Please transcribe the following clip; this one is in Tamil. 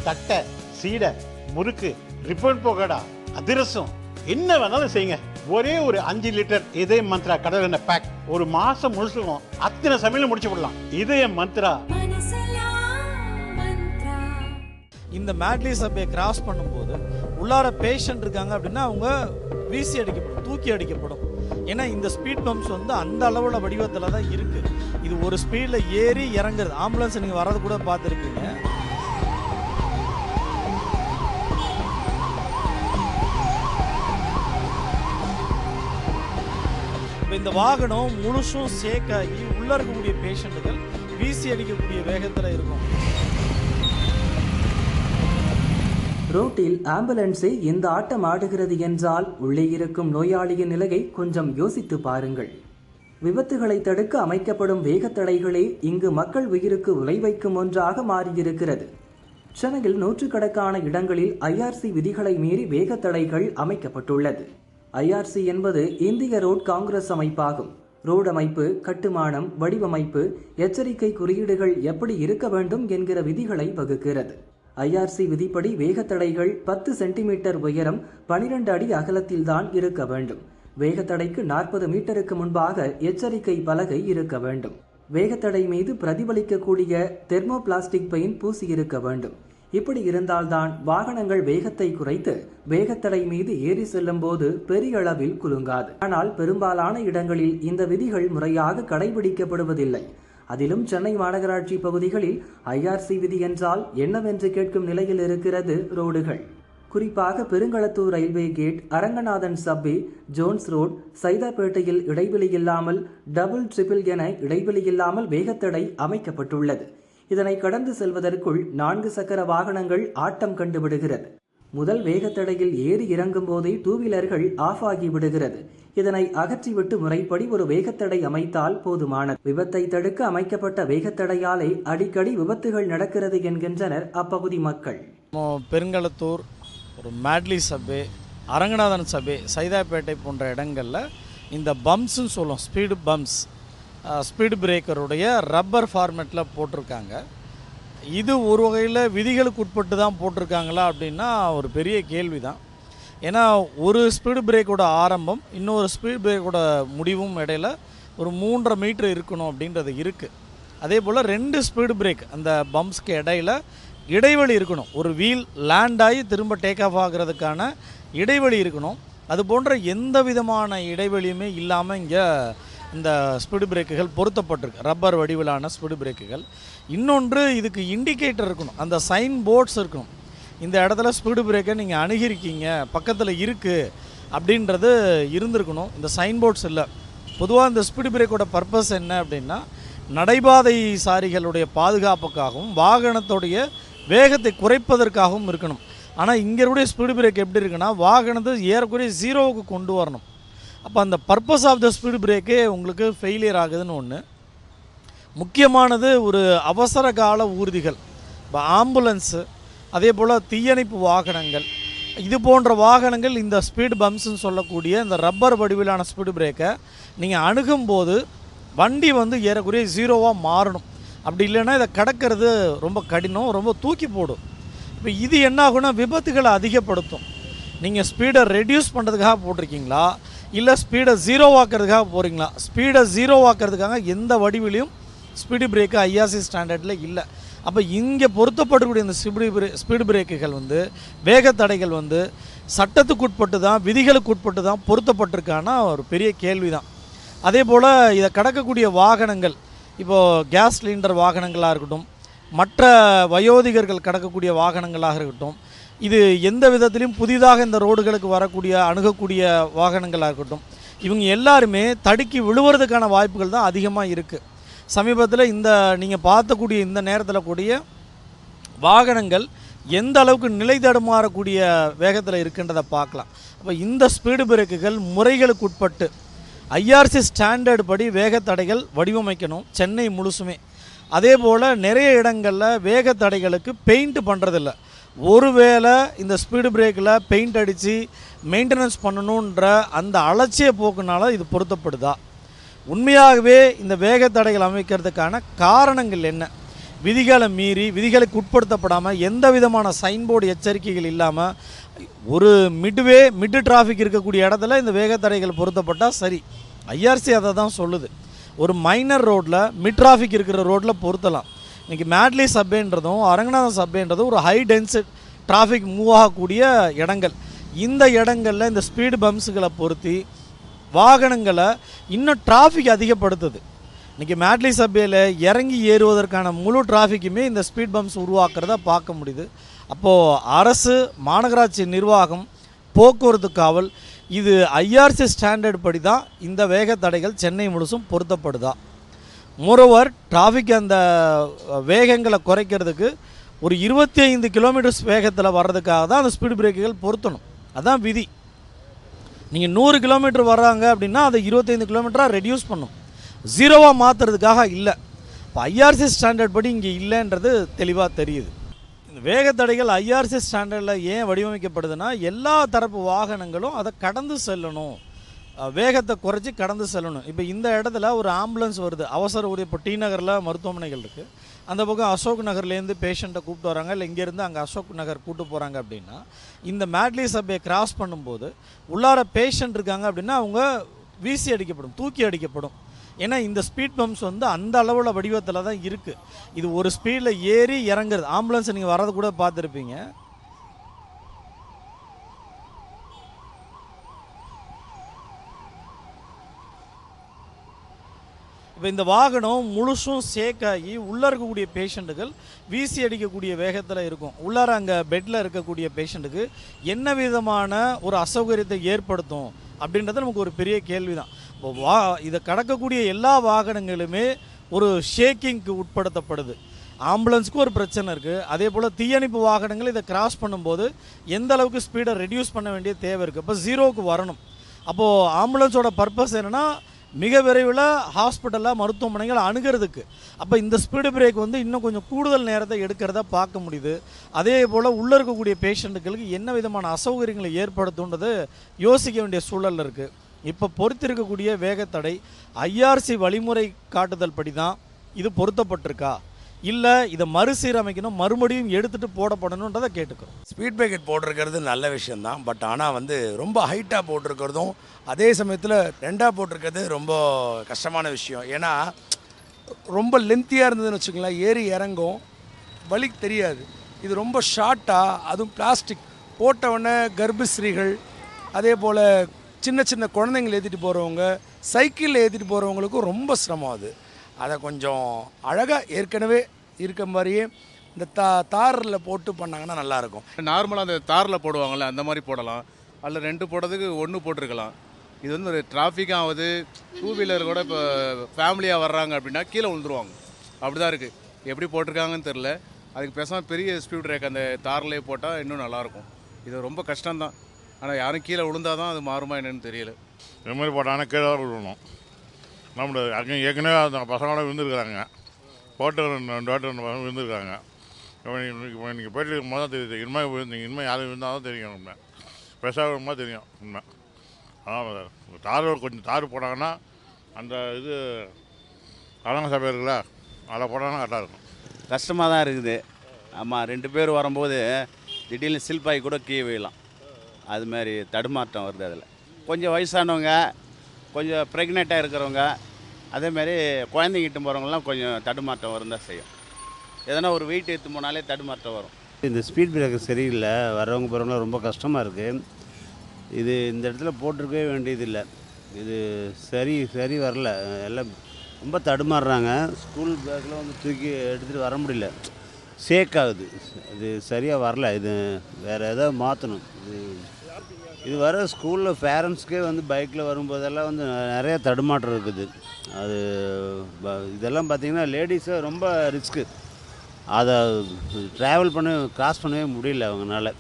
தட்டை, சீடை, முறுக்கு, ரிப்பன் பகோடா, அதிரசம், என்ன வேணாலும் செய்யுங்க. ஒரே ஒரு 5 லிட்டர் இதய மந்த்ரா கடல் எண்ணெய் பேக் ஒரு மாசம் முழுசுக்கும் அத்தனை சமையல் முடிச்சு விடலாம். இதய மந்த்ரா. இந்த மேட்லி சபையை கிராஸ் பண்ணும்போது உள்ளார பேஷண்ட் இருக்காங்க அப்படின்னா அவங்க வீசி அடிக்கப்படும், தூக்கி அடிக்கப்படும். ஏன்னா இந்த ஸ்பீட் பம்ப்ஸ் வந்து அந்த அளவில் வடிவத்தில் தான் இருக்குது. இது ஒரு ஸ்பீடில் ஏறி இறங்குறது. ஆம்புலன்ஸ் நீங்கள் வர்றது கூட பார்த்துருப்பீங்க. இப்போ இந்த வாகனம் முழுசும் சேக்காகி உள்ளே இருக்கக்கூடிய பேஷண்ட்டுகள் வீசி அடிக்கக்கூடிய வேகத்தில் இருக்கும். ரோட்டில் ஆம்புலன்ஸே இந்த ஆட்டம் ஆடுகிறது என்றால் உள்ளே இருக்கும் நோயாளியின் நிலையை கொஞ்சம் யோசித்து பாருங்கள். விபத்துகளை தடுக்க அமைக்கப்படும் வேகத்தடைகளே இங்கு மக்கள் உயிருக்கு உலை வைக்கும் ஒன்றாக மாறியிருக்கிறது. சென்னையில் நூற்றுக்கணக்கான இடங்களில் IRC விதிகளை மீறி வேகத்தடைகள் அமைக்கப்பட்டுள்ளது. IRC என்பது இந்திய ரோட் காங்கிரஸ் அமைப்பாகும். ரோடு அமைப்பு, கட்டுமானம், வடிவமைப்பு, எச்சரிக்கை குறியீடுகள் எப்படி இருக்க வேண்டும் என்கிற விதிகளை வகுக்கிறது. IRC விதிப்படி வேகத்தடைகள் 10 சென்டிமீட்டர் உயரம், 12 அடி அகலத்தில்தான் இருக்க வேண்டும். வேகத்தடைக்கு 40 மீட்டருக்கு முன்பாக எச்சரிக்கை பலகை இருக்க வேண்டும். வேகத்தடை மீது பிரதிபலிக்கக்கூடிய தெர்மோபிளாஸ்டிக் பெயிண்ட் பூசி இருக்க வேண்டும். இப்படி இருந்தால்தான் வாகனங்கள் வேகத்தை குறைத்து வேகத்தடை மீது ஏறி செல்லும் போது பெரிய அளவில் குலுங்காது. ஆனால் பெரும்பாலான இடங்களில் இந்த விதிகள் முறையாக கடைபிடிக்கப்படுவதில்லை. அதிலும் சென்னை மாநகராட்சி பகுதிகளில் IRC விதி என்றால் என்னவென்று கேட்கும் நிலையில் இருக்கிறது ரோடுகள். குறிப்பாக Perungalathur railway gate, Aranganathan subway, Jones road, சைதாப்பேட்டையில் இடைவெளி இல்லாமல் டபுள் ட்ரிபிள் என இடைவெளி இல்லாமல் வேகத்தடை அமைக்கப்பட்டுள்ளது. இதனை கடந்து செல்வதற்குள் 4 சக்கர வாகனங்கள் ஆட்டம் கண்டுவிடுகிறது. முதல் வேகத்தடையில் ஏறி இறங்கும் போதே 2 வீலர்கள் ஆஃப் ஆகிவிடுகிறது. இதனை அகற்றிவிட்டு முறைப்படி ஒரு வேகத்தடை அமைத்தால் போதுமானது. விபத்தை தடுக்க அமைக்கப்பட்ட வேகத்தடையாலே அடிக்கடி விபத்துகள் நடக்கிறது என்கின்றனர் அப்பகுதி மக்கள். பெருங்களத்தூர், ஒரு மேட்லி சபே, அரங்கநாதன் சபே, சைதாப்பேட்டை போன்ற இடங்களில் இந்த பம்ப்ஸ்ன்னு சொல்லுவோம், ஸ்பீடு பம்ப்ஸ், ஸ்பீடு பிரேக்கருடைய ரப்பர் ஃபார்மேட்டில் போட்டிருக்காங்க. இது ஒரு வகையில் விதிகளுக்கு உட்பட்டு தான் போட்டிருக்காங்களா அப்படின்னா ஒரு பெரிய கேள்வி தான். ஏன்னா ஒரு ஸ்பீடு பிரேக்கோட ஆரம்பம் இன்னொரு ஸ்பீடு பிரேக்கோட முடிவும் இடையில் ஒரு 3.5 மீட்டர் இருக்கணும் அப்படின்றது இருக்குது. அதே போல் 2 ஸ்பீடு பிரேக் அந்த பம்ப்ஸ்க்கு இடையில் இடைவெளி இருக்கணும். ஒரு வீல் லேண்ட் ஆகி திரும்ப டேக் ஆஃப் ஆகிறதுக்கான இடைவெளி இருக்கணும். அது போன்ற எந்த விதமான இடைவெளியுமே இல்லாமல் இங்கே இந்த ஸ்பீடு பிரேக்குகள் பொருத்தப்பட்டிருக்கு, ரப்பர் வடிவிலான ஸ்பீடு பிரேக்குகள். இன்னொன்று, இதுக்கு இண்டிகேட்டர் இருக்கணும், அந்த சைன் போர்ட்ஸ் இருக்கணும். இந்த இடத்துல ஸ்பீடு பிரேக்கை நீங்கள் அணுகிருக்கீங்க, பக்கத்தில் இருக்குது அப்படின்றது இருந்திருக்கணும். இந்த சைன் போர்ட்ஸ் இல்லை. பொதுவாக இந்த ஸ்பீடு பிரேக்கோட பர்பஸ் என்ன அப்படின்னா நடைபாதை சாரிகளுடைய பாதுகாப்புக்காகவும் வாகனத்துடைய வேகத்தை குறைப்பதற்காகவும் இருக்கணும். ஆனால் இங்கே ஸ்பீடு பிரேக் எப்படி இருக்குன்னா வாகனத்தை ஏறக்குறைய 0க்கு கொண்டு வரணும். அப்போ அந்த பர்பஸ் ஆஃப் த ஸ்பீடு பிரேக்கே உங்களுக்கு ஃபெயிலியர் ஆகுதுன்னு ஒன்று. முக்கியமானது ஒரு அவசர கால ஊர்திகள், இப்போ ஆம்புலன்ஸு, அதே போல் தீயணைப்பு வாகனங்கள், இது போன்ற வாகனங்கள் இந்த ஸ்பீடு பம்ப்ஸ்ன்னு சொல்லக்கூடிய இந்த ரப்பர் வடிவிலான ஸ்பீடு பிரேக்கை நீங்கள் அணுகும்போது வண்டி வந்து ஏறக்குறைய 0வாக மாறணும். அப்படி இல்லைன்னா இதை கடக்கிறது ரொம்ப கடினம், ரொம்ப தூக்கி போடும். இப்போ இது என்ன ஆகுனா விபத்துகளை அதிகப்படுத்தும். நீங்கள் ஸ்பீடை ரெடியூஸ் பண்ணுறதுக்காக போட்டிருக்கீங்களா இல்லை ஸ்பீடை 0 ஆக்கிறதுக்காக போகிறீங்களா? ஸ்பீடை 0 ஆக்கிறதுக்காக எந்த வடிவிலையும் ஸ்பீடு பிரேக்கு IRC ஸ்டாண்டர்டில் இல்லை. அப்போ இங்கே பொருத்தப்படக்கூடிய இந்த ஸ்பீடு பிரேக்குகள் வந்து வேகத்தடைகள் வந்து சட்டத்துக்கு உட்பட்டு தான், விதிகளுக்கு உட்பட்டு தான் பொருத்தப்பட்டிருக்கான ஒரு பெரிய கேள்வி தான். அதே போல் இதை கடக்கக்கூடிய வாகனங்கள், இப்போது கேஸ் சிலிண்டர் வாகனங்களாக இருக்கட்டும், மற்ற வயோதிகர்கள் கடக்கக்கூடிய வாகனங்களாக இருக்கட்டும், இது எந்த விதத்திலையும் புதிதாக இந்த ரோடுகளுக்கு வரக்கூடிய அணுகக்கூடிய வாகனங்களாக இருக்கட்டும், இவங்க எல்லாருமே தடுக்கி விழுவுறதுக்கான வாய்ப்புகள் தான் அதிகமாக இருக்குது. சமீபத்தில் இந்த நீங்கள் பார்த்தக்கூடிய இந்த நேரத்தில் கூடிய வாகனங்கள் எந்த அளவுக்கு நிலை தடுமாறக்கூடிய வேகத்தில் இருக்குன்றதை பார்க்கலாம். அப்போ இந்த ஸ்பீடு பிரேக்குகள் முறைகளுக்கு உட்பட்டு IRC ஸ்டாண்டர்டு படி வேகத்தடைகள் வடிவமைக்கணும் சென்னை முழுசுமே. அதே போல் நிறைய இடங்களில் வேகத்தடைகளுக்கு பெயிண்ட் பண்ணுறதில்ல. ஒருவேளை இந்த ஸ்பீடு பிரேக்கில் பெயிண்ட் அடித்து மெயின்டெனன்ஸ் பண்ணணுன்ற அந்த அலட்சிய போக்குனால இது பொருத்தப்படுதா? உண்மையாகவே இந்த வேகத்தடைகள் அமைக்கிறதுக்கான காரணங்கள் என்ன? விதிகளை மீறி விதிகளுக்கு உட்படுத்தப்படாமல் எந்த விதமான சைன்போர்டு எச்சரிக்கைகள் இல்லாமல் ஒரு மிட் டிராஃபிக் இருக்கக்கூடிய இடத்துல இந்த வேகத்தடைகள் பொருத்தப்பட்டால் சரி. ஐஆர்சி அதை தான் சொல்லுது. ஒரு மைனர் ரோட்டில் மிட் டிராஃபிக் இருக்கிற ரோட்டில் பொருத்தலாம். இன்றைக்கி மேட்லி சப்பேன்றதும் அரங்கநாதன் சப்பேன்றதும் ஒரு ஹை டென்சிட்டி டிராஃபிக் மூவ் ஆகக்கூடிய இடங்கள். இந்த இடங்களில் இந்த ஸ்பீடு பம்ப்ஸுகளை பொருத்தி வாகனங்களை இன்னும் டிராஃபிக் அதிகப்படுத்துது. இன்றைக்கி மேட்லி சப்பேயில் இறங்கி ஏறுவதற்கான முழு டிராஃபிக்குமே இந்த ஸ்பீட் பம்ப்ஸ் உருவாக்குறத பார்க்க முடியுது. அப்போது அரசு, மாநகராட்சி நிர்வாகம், போக்குவரத்து காவல் இது ஐஆர்சி ஸ்டாண்டர்ட் படி தான் இந்த வேகத்தடைகள் சென்னை முழுசும் பொருத்தப்படுதா. மோரோவர் டிராஃபிக் அந்த வேகங்களை குறைக்கிறதுக்கு ஒரு 25 கிலோமீட்டர்ஸ் வேகத்தில் வர்றதுக்காக தான் அந்த ஸ்பீடு பிரேக்குகள் பொருத்தணும். அதுதான் விதி. நீங்கள் 100 கிலோமீட்டர் வர்றாங்க அப்படின்னா அதை 25 கிலோமீட்டராக ரெடியூஸ் பண்ணும், ஜீரோவாக மாற்றுறதுக்காக இல்லை. இப்போ ஐஆர்சி ஸ்டாண்டர்ட் படி இங்கே இல்லைன்றது தெளிவாக தெரியுது. இந்த வேகத்தடைகள் ஐஆர்சி ஸ்டாண்டர்டில் ஏன் வடிவமைக்கப்படுதுன்னா எல்லா தரப்பு வாகனங்களும் அதை கடந்து செல்லணும், வேகத்தை குறைச்சி கடந்து செல்லணும். இப்போ இந்த இடத்துல ஒரு ஆம்புலன்ஸ் வருது, அவசர ஊழியர். இப்போ டி நகரில் மருத்துவமனைகள் இருக்குது, அந்த பக்கம் அசோக் நகர்லேருந்து பேஷண்ட்டை கூப்பிட்டு வராங்க, இல்லை இங்கேருந்து அங்கே அசோக் நகர் கூப்பிட்டு போகிறாங்க அப்படின்னா இந்த மேட்லி சப்பையை கிராஸ் பண்ணும்போது உள்ளார பேஷண்ட் இருக்காங்க அப்படின்னா அவங்க வீசி அடிக்கப்படும், தூக்கி அடிக்கப்படும். ஏன்னா இந்த ஸ்பீட் பம்ப்ஸ் வந்து அந்த அளவில் வடிவத்தில் தான் இருக்குது. இது ஒரு ஸ்பீடில் ஏறி இறங்குறது. ஆம்புலன்ஸ் நீங்கள் வரது கூட பார்த்துருப்பீங்க. இப்போ இந்த வாகனம் முழுசும் சேக்காகி உள்ளே இருக்கக்கூடிய பேஷண்ட்டுகள் வீசி அடிக்கக்கூடிய வேகத்தில் இருக்கும். உள்ளார அங்கே பெட்டில் இருக்கக்கூடிய பேஷண்ட்டுக்கு என்ன விதமான ஒரு அசௌகரியத்தை ஏற்படுத்தும் அப்படின்றது நமக்கு ஒரு பெரிய கேள்வி தான். இப்போ இதை கடக்கக்கூடிய எல்லா வாகனங்களுமே ஒரு ஷேக்கிங்க்கு உட்படுத்தப்படுது. ஆம்புலன்ஸுக்கு ஒரு பிரச்சனை இருக்குது. அதே போல் தீயணைப்பு வாகனங்கள் இதை கிராஸ் பண்ணும்போது எந்த அளவுக்கு ஸ்பீடை ரெடியூஸ் பண்ண வேண்டிய தேவை இருக்குது. இப்போ ஜீரோவுக்கு வரணும். அப்போது ஆம்புலன்ஸோட பர்பஸ் என்னென்னா மிக விரைவில் ஹாஸ்பிட்டலில் மருத்துவமனைகள் அணுகிறதுக்கு. அப்போ இந்த ஸ்பீடு பிரேக் வந்து இன்னும் கொஞ்சம் கூடுதல் நேரத்தை எடுக்கிறத பார்க்க முடியுது. அதே போல் உள்ளே இருக்கக்கூடிய பேஷண்ட்டுகளுக்கு என்ன விதமான அசௌகரியங்களை ஏற்படுத்துன்றது யோசிக்க வேண்டிய சூழல் இருக்குது. இப்போ பொறுத்திருக்கக்கூடிய வேகத்தடை ஐஆர்சி வழிமுறை காட்டுதல் படி தான் இது பொருத்தப்பட்டிருக்கா, இல்லை இதை மறுசீரமைக்கணும், மறுபடியும் எடுத்துகிட்டு போடப்படணுன்றதை கேட்டுக்கிறோம். ஸ்பீட் பிரேக்கெட் போட்டிருக்கிறது நல்ல விஷயந்தான். பட் ஆனால் வந்து ரொம்ப ஹைட்டாக போட்டிருக்கிறதும் அதே சமயத்தில் ரெண்டாக போட்டிருக்கிறது ரொம்ப கஷ்டமான விஷயம். ஏன்னா ரொம்ப லென்த்தியாக இருந்ததுன்னு வச்சுக்கோங்களேன், ஏறி இறங்கும், வலி தெரியாது. இது ரொம்ப ஷார்ட்டாக, அதுவும் பிளாஸ்டிக் போட்டவுடனே கர்ப்பஸ்ரீகள், அதே போல் சின்ன சின்ன குழந்தைங்களை ஏற்றிட்டு போகிறவங்க, சைக்கிளில் ஏற்றிட்டு போகிறவங்களுக்கும் ரொம்ப சிரமம் அது. அதை கொஞ்சம் அழகாக ஏற்கனவே இருக்க மாதிரியே இந்த தாரில் போட்டு பண்ணாங்கன்னா நல்லாயிருக்கும். நார்மலாக அந்த தாரில் போடுவாங்கள்ல அந்த மாதிரி போடலாம், அதில் 2 போடுறதுக்கு 1 போட்டிருக்கலாம். இது வந்து ஒரு டிராஃபிக்காக ஆகுது. 2 வீலர் கூட இப்போ ஃபேமிலியாக வர்றாங்க அப்படின்னா கீழே விழுந்துருவாங்க. அப்படி தான் இருக்குது. எப்படி போட்டிருக்காங்கன்னு தெரில. அதுக்கு பேசாமல் பெரிய ஸ்பீட் பிரேக் அந்த தார்லேயே போட்டால் இன்னும் நல்லாயிருக்கும். இது ரொம்ப கஷ்டம்தான். ஆனால் யாரும் கீழே விழுந்தால் தான் அது மாறுமா என்னன்னு தெரியல. இது மாதிரி போட்டாங்கன்னா கீழே விழுணும். நம்மளோட அங்கே ஏற்கனவே அந்த பசங்களோட விழுந்துருக்குறாங்க, போட்டு 2 வாட்டி விழுந்துருக்காங்க. இப்போ நீங்கள் போயிட்டு இருக்கும்போது தான் தெரியுது இனிமேல் விழுந்தீங்க, இனிமேல் யாரும் விழுந்தால் தான் தெரியும். உண்மை பெருசாக விழும்போது தெரியும் உண்மை. அதான் தார் கொஞ்சம் தார் போட்டாங்கன்னா அந்த இது அரங்க சபை இருக்குல்ல, அதில் போட்டாங்கன்னா கரெக்டாக இருக்கும். கஷ்டமாக தான் இருக்குது. ஆமாம், 2 பேர் வரும்போது திடீர்னு சில்பாய் கூட கீழே விழலாம். அதுமாதிரி தடுமாற்றம் வருது. அதில் கொஞ்சம் வயசானவங்க, கொஞ்சம் ப்ரெக்னெண்ட்டாக இருக்கிறவங்க, அதேமாதிரி குழந்தைங்கிட்டு போகிறவங்களாம் கொஞ்சம் தடுமாற்றம் வரும் தான் செய்யும். எதனா ஒரு வெயிட் எடுத்து போனாலே தடுமாற்றம் வரும். இந்த ஸ்பீட் பிரேக்கர் சரியில்லை, வரவங்க போகிறவங்களாம் ரொம்ப கஷ்டமாக இருக்குது. இது இந்த இடத்துல போட்டிருக்கவே வேண்டியதில்லை. இது சரி வரல, எல்லாம் ரொம்ப தடுமாறுறாங்க. ஸ்கூல் பேக்கில் வந்து தூக்கி எடுத்துகிட்டு வர முடியல, ஷேக் ஆகுது. இது சரியாக வரல. இது வேறு எதாவது மாற்றணும். இது வர ஸ்கூலில் பேரண்ட்ஸ்க்கே வந்து பைக்கில் வரும்போதெல்லாம் வந்து நிறைய தடுமாற்றம் இருக்குது. அது இதெல்லாம் பார்த்திங்கன்னா லேடிஸை ரொம்ப ரிஸ்க்கு. அதை ட்ராவல் கிராஸ் பண்ணவே முடியல அவங்களால.